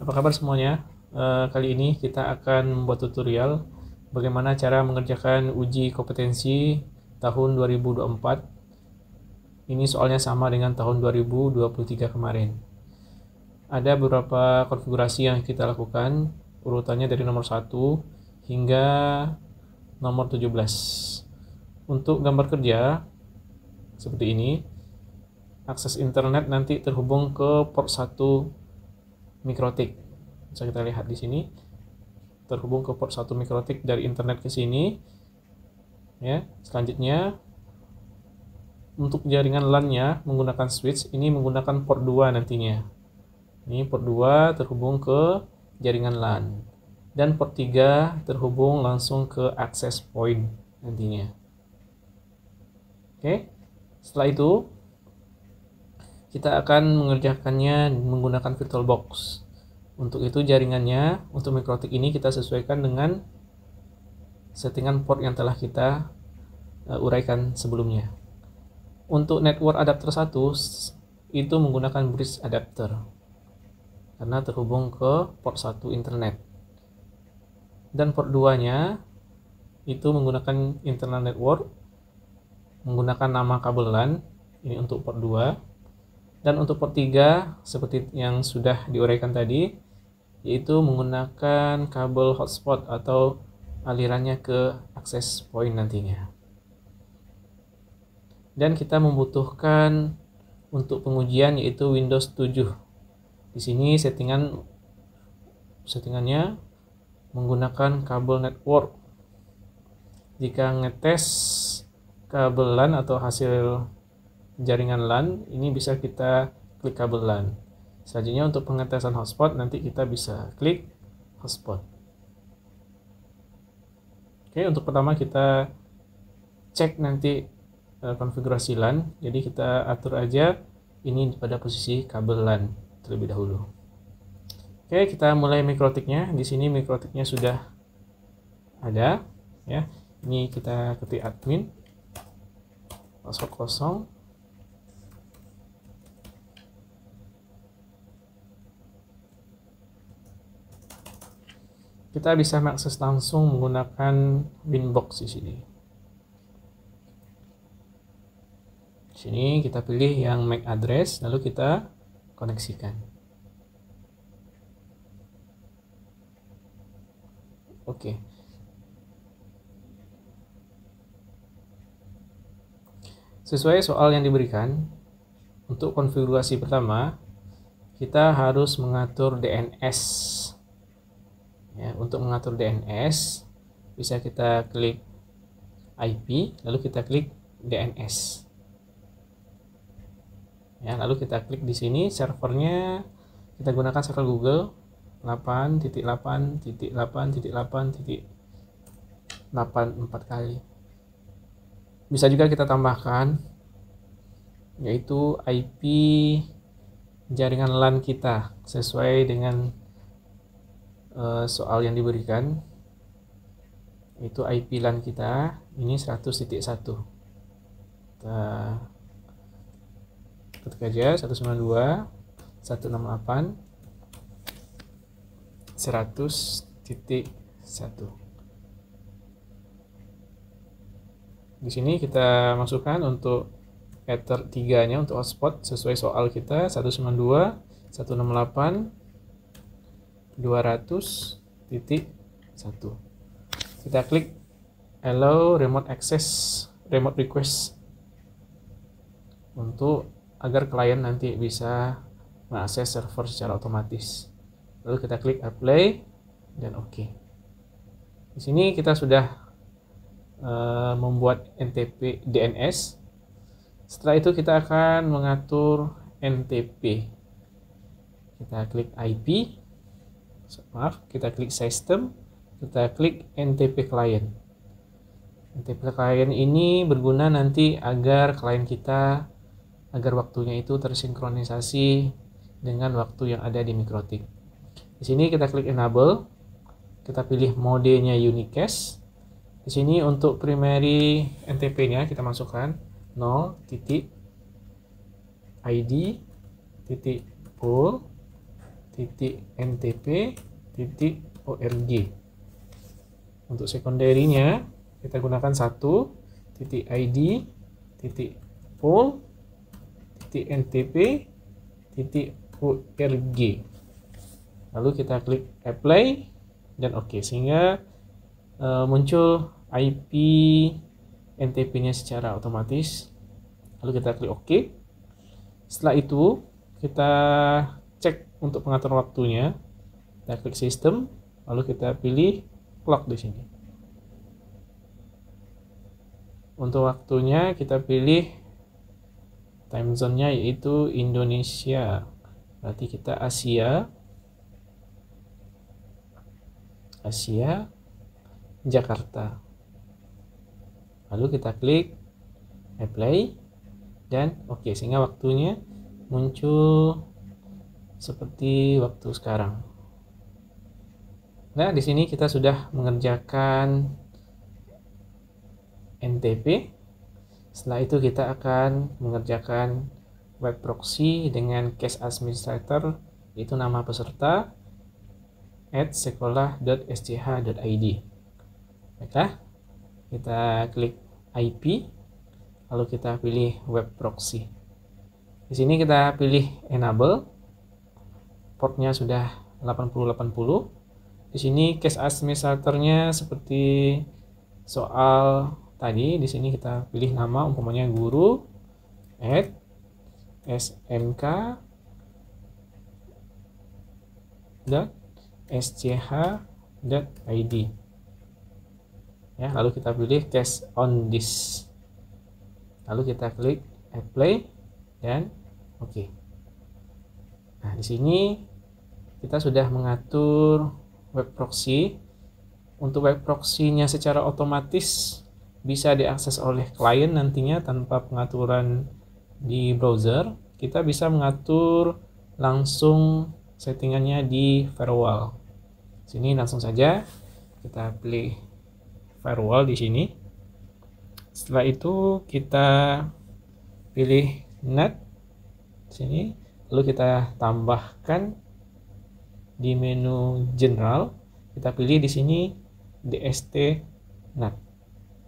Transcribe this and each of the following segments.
Apa kabar semuanya? Kali ini kita akan membuat tutorial bagaimana cara mengerjakan uji kompetensi tahun 2024. Ini soalnya sama dengan tahun 2023 kemarin. Ada beberapa konfigurasi yang kita lakukan, urutannya dari nomor 1 hingga nomor 17. Untuk gambar kerja seperti ini, akses internet nanti terhubung ke port 1 mikrotik. Bisa kita lihat di sini, terhubung ke port 1 mikrotik dari internet ke sini. Ya, selanjutnya untuk jaringan LAN-nya menggunakan switch, ini menggunakan port 2 nantinya. Ini port 2 terhubung ke jaringan LAN. Dan port 3 terhubung langsung ke access point nantinya. Oke, setelah itu kita akan mengerjakannya menggunakan VirtualBox. Untuk itu jaringannya, untuk mikrotik ini kita sesuaikan dengan settingan port yang telah kita uraikan sebelumnya. Untuk network adapter 1 itu menggunakan bridge adapter karena terhubung ke port 1 internet. Dan port 2-nya itu menggunakan internal network menggunakan nama kabel LAN, ini untuk port 2. Dan untuk port 3 seperti yang sudah diuraikan tadi, yaitu menggunakan kabel hotspot atau alirannya ke access point nantinya. Dan kita membutuhkan untuk pengujian yaitu Windows 7. Di sini settingannya menggunakan kabel network. Jika ngetes kabel LAN atau hasil jaringan LAN, ini bisa kita klik kabel LAN. Selanjutnya untuk pengetesan hotspot nanti kita bisa klik hotspot. Oke, untuk pertama kita cek nanti konfigurasi LAN. Jadi kita atur aja ini pada posisi kabel LAN terlebih dahulu. Oke, kita mulai mikrotiknya. Di sini mikrotiknya sudah ada, ya. Ini kita ketik admin, password kosong. Kita bisa mengakses langsung menggunakan Winbox di sini. Di sini kita pilih yang MAC address, lalu kita koneksikan. Oke. Sesuai soal yang diberikan, untuk konfigurasi pertama, kita harus mengatur DNS. Ya, untuk mengatur DNS, bisa kita klik IP, lalu kita klik DNS. Ya, lalu kita klik di sini servernya, kita gunakan server Google 8.8.8.8.8 kali. Bisa juga kita tambahkan yaitu IP jaringan LAN kita sesuai dengan soal yang diberikan. Itu IP LAN kita ini 100.1. Kita ketik aja 192.168.100.1. Di sini kita masukkan untuk ether 3-nya untuk hotspot sesuai soal kita 192.168.200.1. Kita klik allow remote access, remote request untuk agar klien nanti bisa mengakses server secara otomatis. Lalu kita klik apply dan OK. Di sini kita sudah membuat NTP DNS. Setelah itu kita akan mengatur NTP. Kita klik IP, kita klik System, kita klik NTP Client. NTP Client ini berguna nanti agar klien kita, agar waktunya itu tersinkronisasi dengan waktu yang ada di mikrotik. Di sini kita klik Enable, kita pilih modenya Unicast. Di sini untuk primary NTP-nya kita masukkan 0.id.pool 1.ntp.org. Untuk sekunderinya kita gunakan 1.id.pool.ntp.org. Lalu kita klik apply dan oke, sehingga muncul IP NTP-nya secara otomatis. Lalu kita klik OK. Setelah itu kita cek untuk pengatur waktunya. Kita klik sistem, lalu kita pilih clock di sini. Untuk waktunya kita pilih time zone-nya yaitu Indonesia. Berarti kita Asia Jakarta. Lalu kita klik apply dan oke, sehingga waktunya muncul seperti waktu sekarang. Nah, di sini kita sudah mengerjakan NTP. Setelah itu kita akan mengerjakan web proxy dengan case administrator, yaitu nama peserta @sekolah.sch.id. Baiklah, kita klik IP, lalu kita pilih web proxy. Di sini kita pilih enable, portnya sudah 8080. Di sini case administratornya seperti soal tadi. Di sini kita pilih nama, umpamanya guru @smk.sch.id. Ya, lalu kita pilih case on this. Lalu kita klik apply dan oke. Nah, di sini kita sudah mengatur web proxy. Untuk web proxy-nya secara otomatis bisa diakses oleh klien nantinya tanpa pengaturan di browser. Kita bisa mengatur langsung settingannya di firewall. Sini langsung saja kita pilih firewall di sini. Setelah itu kita pilih NAT sini, lalu kita tambahkan di menu general, kita pilih di sini DST NAT.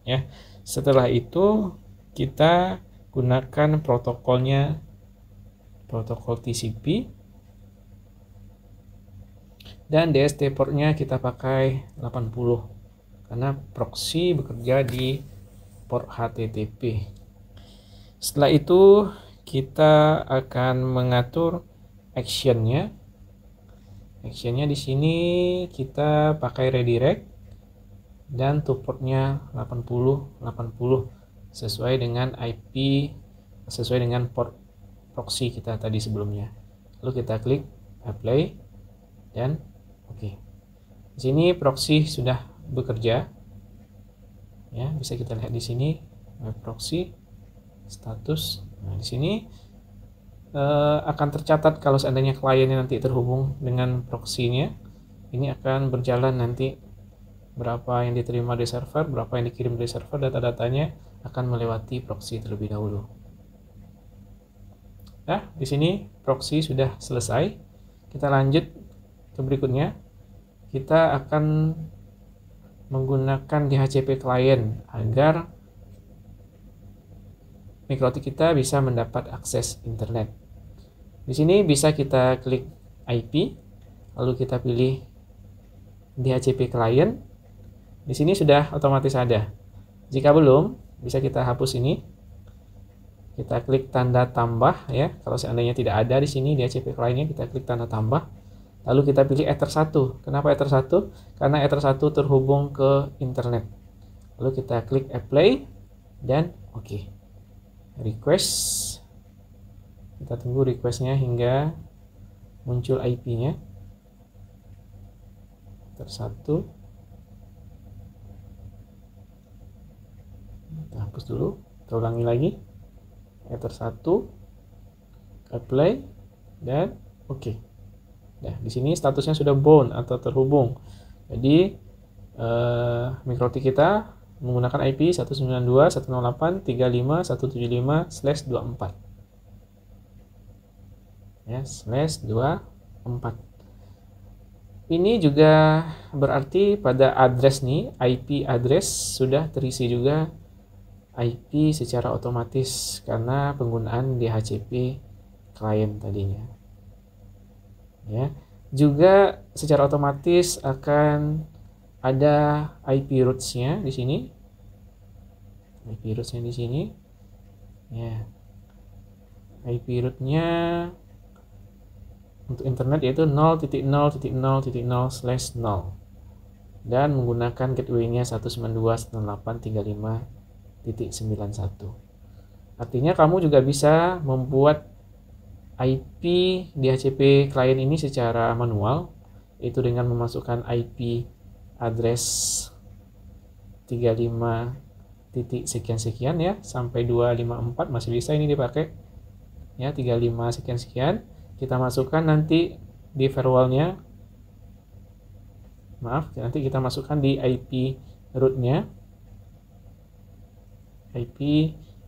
Ya. Setelah itu kita gunakan protokolnya, protokol TCP, dan DST portnya kita pakai 80 karena proxy bekerja di port HTTP. Setelah itu kita akan mengatur actionnya. Actionnya di sini kita pakai redirect dan to portnya 8080 sesuai dengan IP, sesuai dengan port proxy kita tadi sebelumnya. Lalu kita klik apply dan oke. Di sini proxy sudah bekerja. Ya, bisa kita lihat di sini web proxy status. Nah, di sini akan tercatat kalau seandainya kliennya nanti terhubung dengan proxy-nya. Ini akan berjalan nanti berapa yang diterima di server, berapa yang dikirim dari server, data-datanya akan melewati proxy terlebih dahulu. Nah, di sini proxy sudah selesai. Kita lanjut ke berikutnya. Kita akan menggunakan DHCP client agar MikroTik kita bisa mendapat akses internet. Di sini bisa kita klik IP, lalu kita pilih DHCP client. Di sini sudah otomatis ada. Jika belum, bisa kita hapus ini. Kita klik tanda tambah ya. Kalau seandainya tidak ada di sini DHCP client-nya, kita klik tanda tambah. Lalu kita pilih Ether 1. Kenapa Ether 1? Karena Ether 1 terhubung ke internet. Lalu kita klik apply dan oke. Request. Kita tunggu requestnya hingga muncul IP-nya. Ether 1. Kita hapus dulu. Kita ulangi lagi. Ether 1. Apply dan oke. Nah, di sini statusnya sudah bound atau terhubung. Jadi MikroTik kita menggunakan IP 192.168.35.175/24. Ya, /24. Ini juga berarti pada address nih, IP address sudah terisi juga IP secara otomatis karena penggunaan DHCP klien tadinya. Ya. Juga secara otomatis akan ada IP roots-nya di sini. IP roots-nya di sini. Ya. IP root-nya untuk internet yaitu 0.0.0.0/0 dan menggunakan gateway-nya 192.168.35.91. Artinya kamu juga bisa membuat IP DHCP klien ini secara manual, yaitu dengan memasukkan IP address 35 titik sekian-sekian ya, sampai 254 masih bisa ini dipakai ya, 35 sekian-sekian. Kita masukkan nanti di firewall-nya, nanti kita masukkan di IP root-nya, IP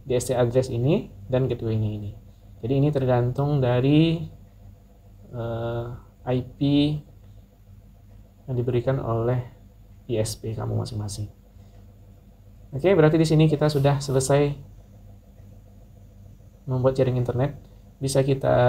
DST address ini dan gateway-nya ini. Jadi ini tergantung dari IP yang diberikan oleh ISP kamu masing-masing. Oke, berarti di sini kita sudah selesai membuat jaring internet. Bisa kita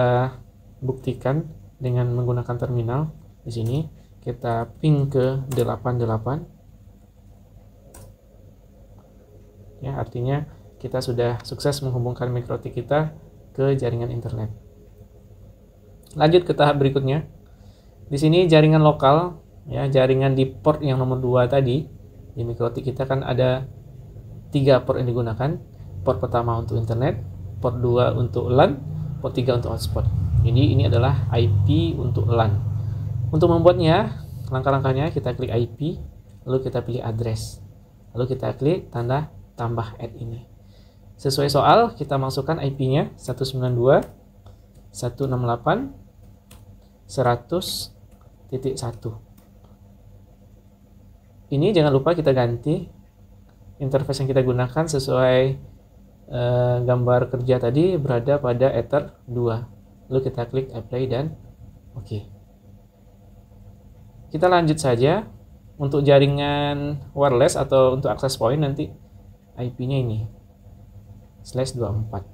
buktikan dengan menggunakan terminal. Di sini kita ping ke 88. Ya, artinya kita sudah sukses menghubungkan mikrotik kita ke jaringan internet. Lanjut ke tahap berikutnya. Di sini jaringan lokal, ya, jaringan di port yang nomor 2 tadi. Di mikrotik kita kan ada 3 port yang digunakan. Port pertama untuk internet, port 2 untuk LAN, port 3 untuk hotspot. Jadi ini adalah IP untuk LAN. Untuk membuatnya, langkah-langkahnya kita klik IP, lalu kita pilih address. Lalu kita klik tanda tambah add ini. Sesuai soal, kita masukkan IP-nya 192.168.100.1. Ini jangan lupa kita ganti interface yang kita gunakan sesuai gambar kerja tadi berada pada Ether 2. Lalu kita klik apply dan oke. Kita lanjut saja. Untuk jaringan wireless atau untuk access point nanti IP-nya ini /24.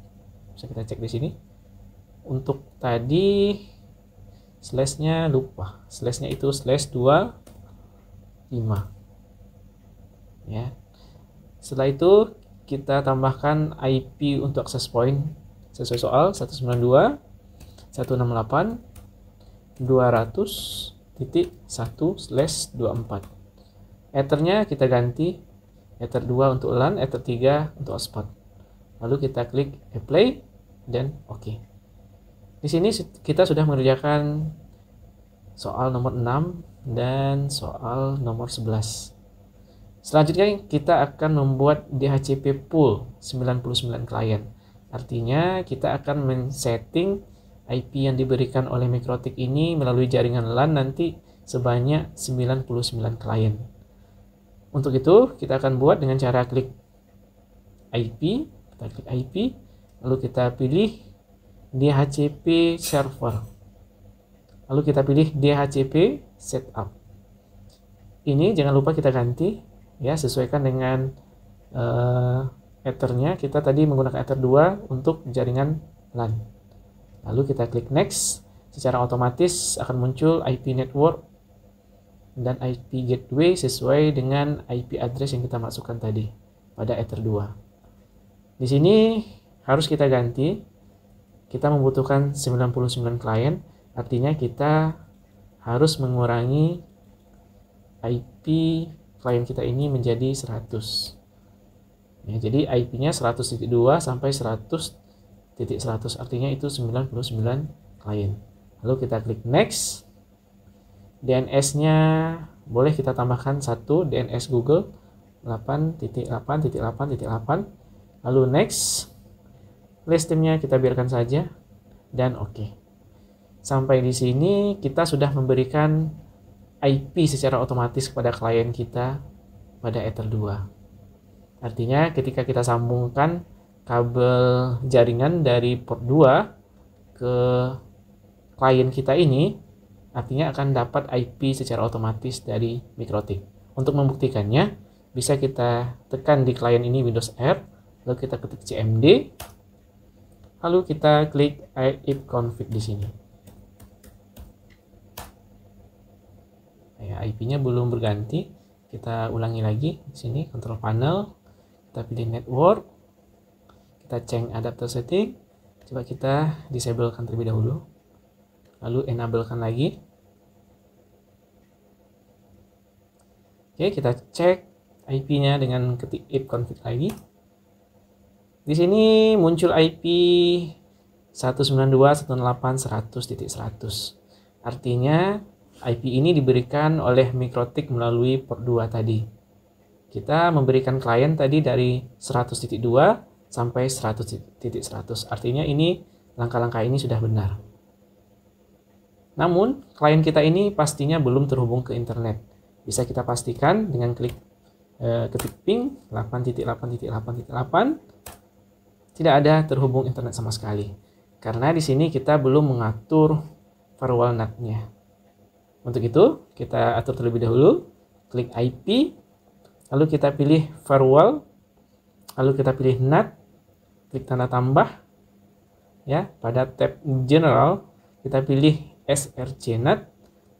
Bisa kita cek di sini. Untuk tadi slashnya lupa. Slashnya itu /25. Ya. Setelah itu kita tambahkan IP untuk access point sesuai soal 192.168.200.1/24. Ethernya kita ganti Ether 2 untuk LAN, Ether 3 untuk hotspot. Lalu kita klik apply dan oke. Di sini kita sudah mengerjakan soal nomor 6 dan soal nomor 11. Selanjutnya kita akan membuat DHCP pool 99 klien. Artinya kita akan men-setting IP yang diberikan oleh mikrotik ini melalui jaringan LAN nanti sebanyak 99 klien. Untuk itu kita akan buat dengan cara klik IP, kita klik IP, lalu kita pilih DHCP server. Lalu kita pilih DHCP setup. Ini jangan lupa kita ganti ya, sesuaikan dengan Ethernya. Kita tadi menggunakan Ether 2 untuk jaringan LAN. Lalu kita klik next. Secara otomatis akan muncul IP network dan IP gateway sesuai dengan IP address yang kita masukkan tadi pada Ether 2. Di sini harus kita ganti. Kita membutuhkan 99 klien, artinya kita harus mengurangi IP klien kita ini menjadi 100. Ya, jadi IP-nya 100.2 sampai 100.100, artinya itu 99 klien. Lalu kita klik next. DNS-nya boleh kita tambahkan 1 DNS Google 8.8.8.8. Lalu next. List name-nya kita biarkan saja dan oke. Sampai di sini kita sudah memberikan IP secara otomatis kepada klien kita pada Ether 2. Artinya ketika kita sambungkan kabel jaringan dari port 2 ke klien kita ini, artinya akan dapat IP secara otomatis dari MikroTik. Untuk membuktikannya, bisa kita tekan di klien ini Windows R, lalu kita ketik cmd, lalu kita klik ipconfig di sini. Ya, IP-nya belum berganti. Kita ulangi lagi di sini, control panel, kita pilih network, kita change adapter setting, coba kita disablekan terlebih dahulu, lalu enablekan lagi. Oke, kita cek IP-nya dengan ketik ipconfig lagi. Di sini muncul IP 192.168.100.100. Artinya IP ini diberikan oleh MikroTik melalui port 2 tadi. Kita memberikan klien tadi dari 100.2 sampai 100.100. Artinya ini langkah-langkah ini sudah benar. Namun, klien kita ini pastinya belum terhubung ke internet. Bisa kita pastikan dengan ketik ping 8.8.8.8. Tidak ada terhubung internet sama sekali. Karena di sini kita belum mengatur firewall NAT-nya. Untuk itu, kita atur terlebih dahulu, klik IP, lalu kita pilih firewall, lalu kita pilih NAT, klik tanda tambah, ya. Pada tab General, kita pilih SRC NAT,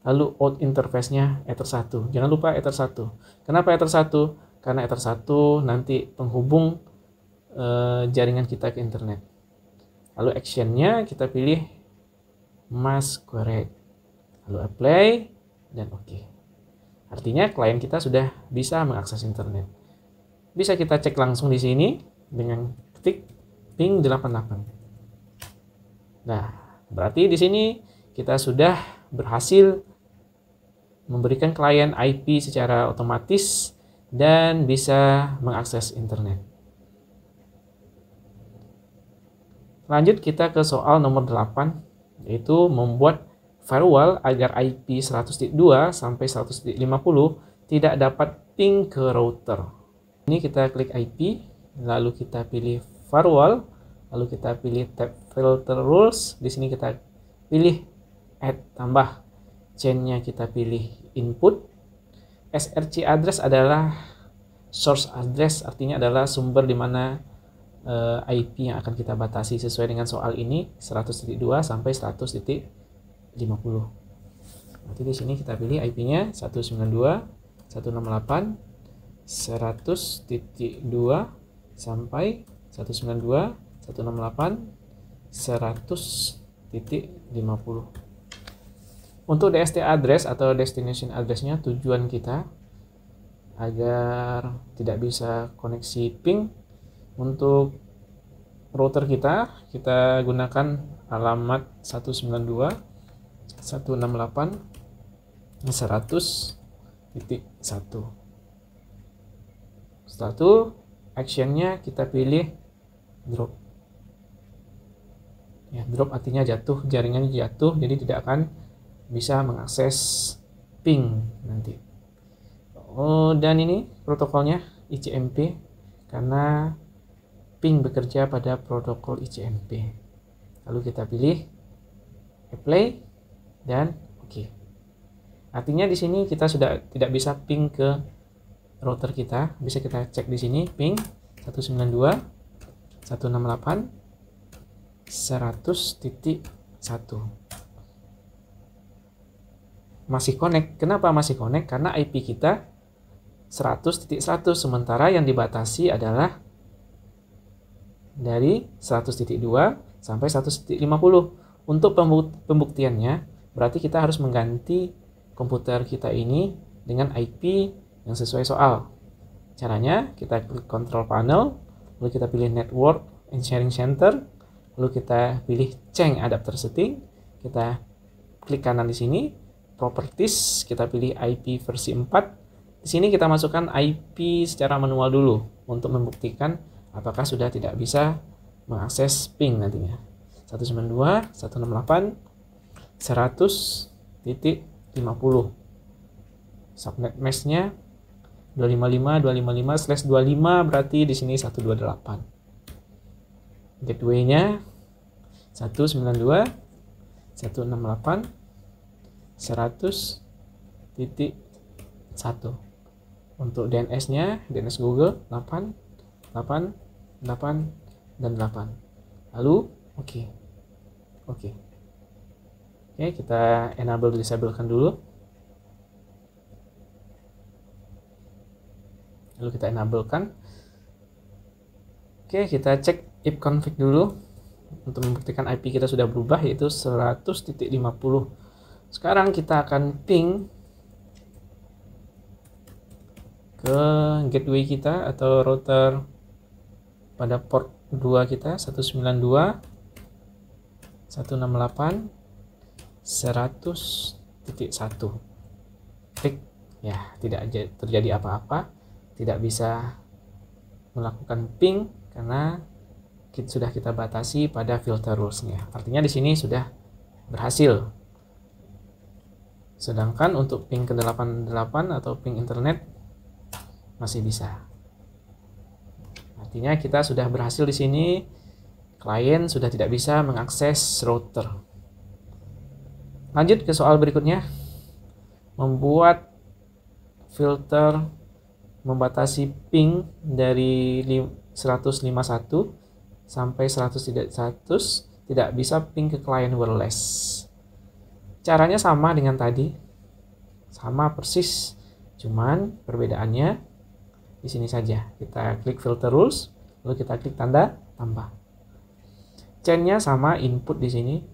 lalu out interface-nya Ether 1. Jangan lupa Ether 1. Kenapa Ether 1? Karena Ether 1 nanti penghubung jaringan kita ke internet. Lalu action-nya kita pilih masquerade. Lalu apply dan oke. Artinya klien kita sudah bisa mengakses internet. Bisa kita cek langsung di sini dengan ketik ping 88. Nah, berarti di sini kita sudah berhasil memberikan klien IP secara otomatis dan bisa mengakses internet. Lanjut kita ke soal nomor 8, yaitu membuat firewall agar IP 100.2 sampai 100.50 tidak dapat ping ke router. Ini kita klik IP, lalu kita pilih firewall, lalu kita pilih tab filter rules. Di sini kita pilih add tambah, chain-nya kita pilih input. SRC address adalah source address, artinya adalah sumber di mana IP yang akan kita batasi sesuai dengan soal ini 100.2 sampai 100.50. Nanti di sini kita pilih IP-nya 192.168.100.2 sampai 192.168.100.50. Untuk DST address atau destination address-nya, tujuan kita agar tidak bisa koneksi ping. Untuk router kita gunakan alamat 192.168.100.1. Setelah itu action-nya kita pilih drop. Ya, drop artinya jatuh, jaringannya jatuh, jadi tidak akan bisa mengakses ping nanti. Dan ini protokolnya ICMP karena ping bekerja pada protokol ICMP. Lalu kita pilih apply dan oke. Artinya di sini kita sudah tidak bisa ping ke router kita. Bisa kita cek di sini ping 192.168.100.1. Masih connect. Kenapa masih connect? Karena IP kita 100.100, sementara yang dibatasi adalah dari 100.2 sampai 100.50. Untuk pembuktiannya, berarti kita harus mengganti komputer kita ini dengan IP yang sesuai soal. Caranya, kita klik control panel, lalu kita pilih network and sharing center, lalu kita pilih change adapter setting, kita klik kanan di sini, properties, kita pilih IP versi 4. Di sini kita masukkan IP secara manual dulu untuk membuktikan apakah sudah tidak bisa mengakses ping nantinya. 192.168.100.50. Subnet mesh-nya 255.255/25, berarti di sini 128. Gateway-nya 192.168.100.50. 100.1. Untuk DNS-nya, DNS Google 8, 8, 8, dan 8. Lalu oke. Oke, kita enable disablekan dulu. Lalu kita enablekan. Oke, kita cek ipconfig dulu untuk membuktikan IP kita sudah berubah, yaitu 100.50. Sekarang kita akan ping ke gateway kita atau router pada port 2 kita, 192.168.100.1. Klik, ya tidak terjadi apa-apa, tidak bisa melakukan ping karena sudah kita batasi pada filter rules-nya. Artinya di sini sudah berhasil. Sedangkan untuk ping ke 88 atau ping internet masih bisa. Artinya kita sudah berhasil di sini. Klien sudah tidak bisa mengakses router. Lanjut ke soal berikutnya. Membuat filter membatasi ping dari 151 sampai 100 tidak bisa ping ke klien wireless. Caranya sama dengan tadi. Sama persis. Cuman perbedaannya di sini saja. Kita klik filter rules, lalu kita klik tanda tambah. Chain-nya sama, input di sini.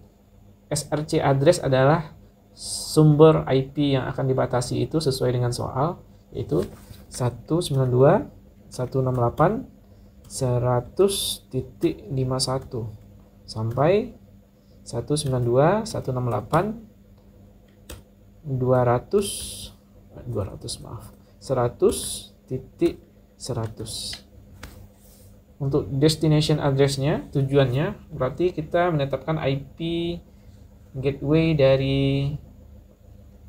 SRC address adalah sumber IP yang akan dibatasi itu sesuai dengan soal, yaitu 192.168.100.51 sampai 192.168.100.100. Untuk destination address-nya, tujuannya berarti kita menetapkan IP gateway dari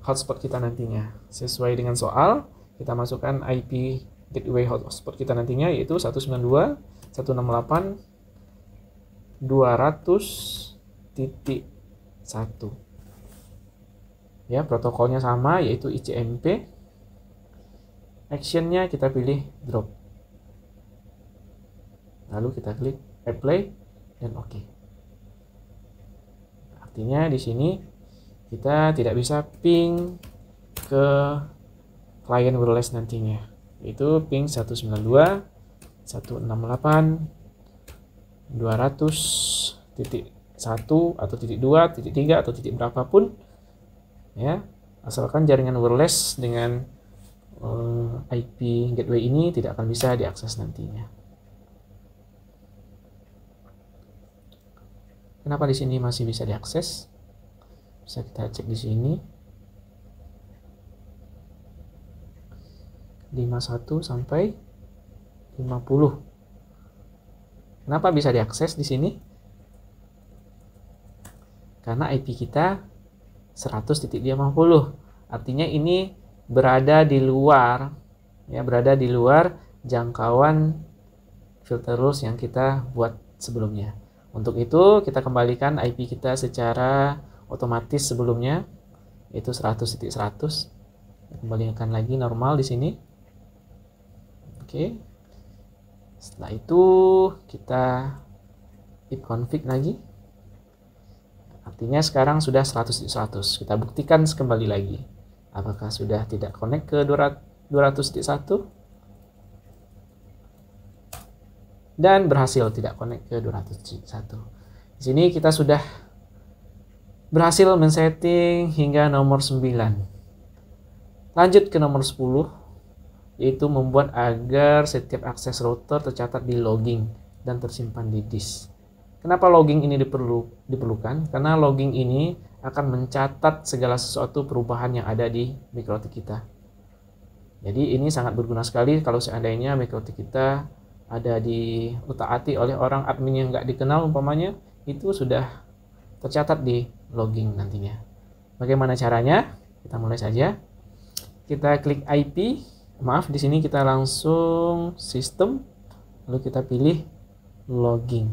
hotspot kita nantinya. Sesuai dengan soal, kita masukkan IP gateway hotspot kita nantinya, yaitu 192.168.200.1. Ya, protokolnya sama, yaitu ICMP. Action-nya kita pilih drop. Lalu kita klik apply dan oke. Artinya di sini kita tidak bisa ping ke klien wireless nantinya, yaitu ping 192.168.200.1 atau .2, .3 atau titik berapapun, ya, asalkan jaringan wireless dengan IP gateway ini tidak akan bisa diakses nantinya. Kenapa di sini masih bisa diakses? Bisa kita cek di sini. 51 sampai 50. Kenapa bisa diakses di sini? Karena IP kita 100.50. Artinya ini berada di luar, ya, berada di luar jangkauan filter rules yang kita buat sebelumnya. Untuk itu kita kembalikan IP kita secara otomatis sebelumnya, yaitu 100.100. Kembalikan lagi normal di sini. Oke. Setelah itu kita ipconfig lagi. Artinya sekarang sudah 100.100. Kita buktikan kembali lagi. Apakah sudah tidak connect ke 200.1? Dan berhasil tidak connect ke 200.1. Di sini kita sudah berhasil men-setting hingga nomor 9. Lanjut ke nomor 10, yaitu membuat agar setiap akses router tercatat di logging dan tersimpan di disk. Kenapa logging ini diperlukan? Karena logging ini akan mencatat segala sesuatu perubahan yang ada di mikrotik kita. Jadi ini sangat berguna sekali kalau seandainya mikrotik kita ada diutak-atik oleh orang admin yang nggak dikenal umpamanya, itu sudah tercatat di logging nantinya. Bagaimana caranya? Kita mulai saja. Kita klik IP. Maaf, di sini kita langsung sistem, lalu kita pilih logging.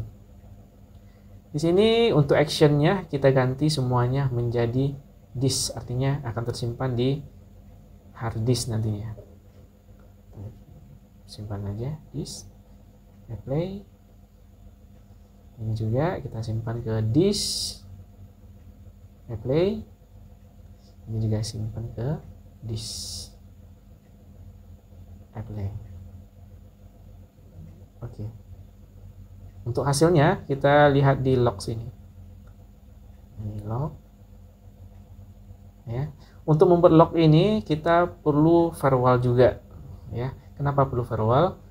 Di sini untuk actionnya kita ganti semuanya menjadi disk, artinya akan tersimpan di hard disk nantinya. Simpan aja disk, apply. Ini juga kita simpan ke disk, apply. Ini juga simpan ke disk, apply. Oke. Untuk hasilnya kita lihat di log sini. Ini log. Ya. Untuk membuat log ini kita perlu firewall juga, ya. Kenapa perlu firewall?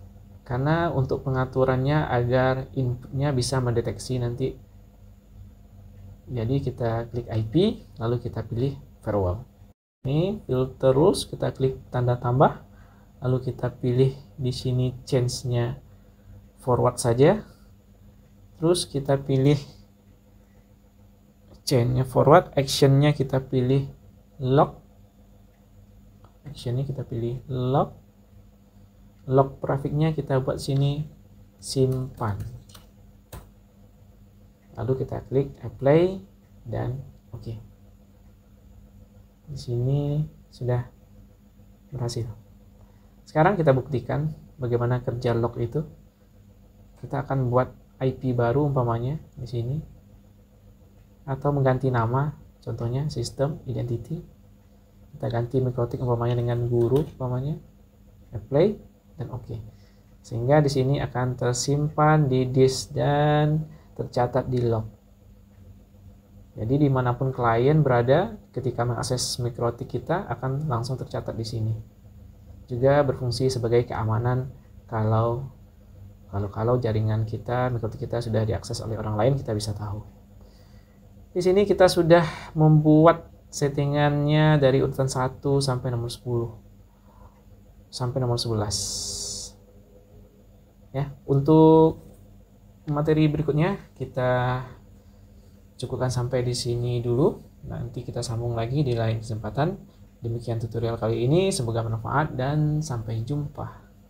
Karena untuk pengaturannya agar inputnya bisa mendeteksi nanti. Jadi kita klik IP, lalu kita pilih firewall. Ini filter rules, kita klik tanda tambah, lalu kita pilih di sini change-nya forward saja. Terus kita pilih chain-nya forward, action-nya kita pilih log. Action-nya kita pilih log. Log prefix-nya kita buat sini simpan. Lalu kita klik apply dan oke. Di sini sudah berhasil. Sekarang kita buktikan bagaimana kerja log itu. Kita akan buat IP baru umpamanya di sini, atau mengganti nama, contohnya sistem identity. Kita ganti mikrotik umpamanya dengan guru umpamanya, apply dan oke. Sehingga di sini akan tersimpan di disk dan tercatat di log. Jadi dimanapun klien berada, ketika mengakses mikrotik kita akan langsung tercatat di sini. Juga berfungsi sebagai keamanan kalau jaringan kita, mikrotik kita sudah diakses oleh orang lain, kita bisa tahu. Di sini kita sudah membuat settingannya dari urutan 1 sampai nomor 10 sampai nomor 11. Ya, untuk materi berikutnya kita cukupkan sampai di sini dulu. Nanti kita sambung lagi di lain kesempatan. Demikian tutorial kali ini, semoga bermanfaat dan sampai jumpa.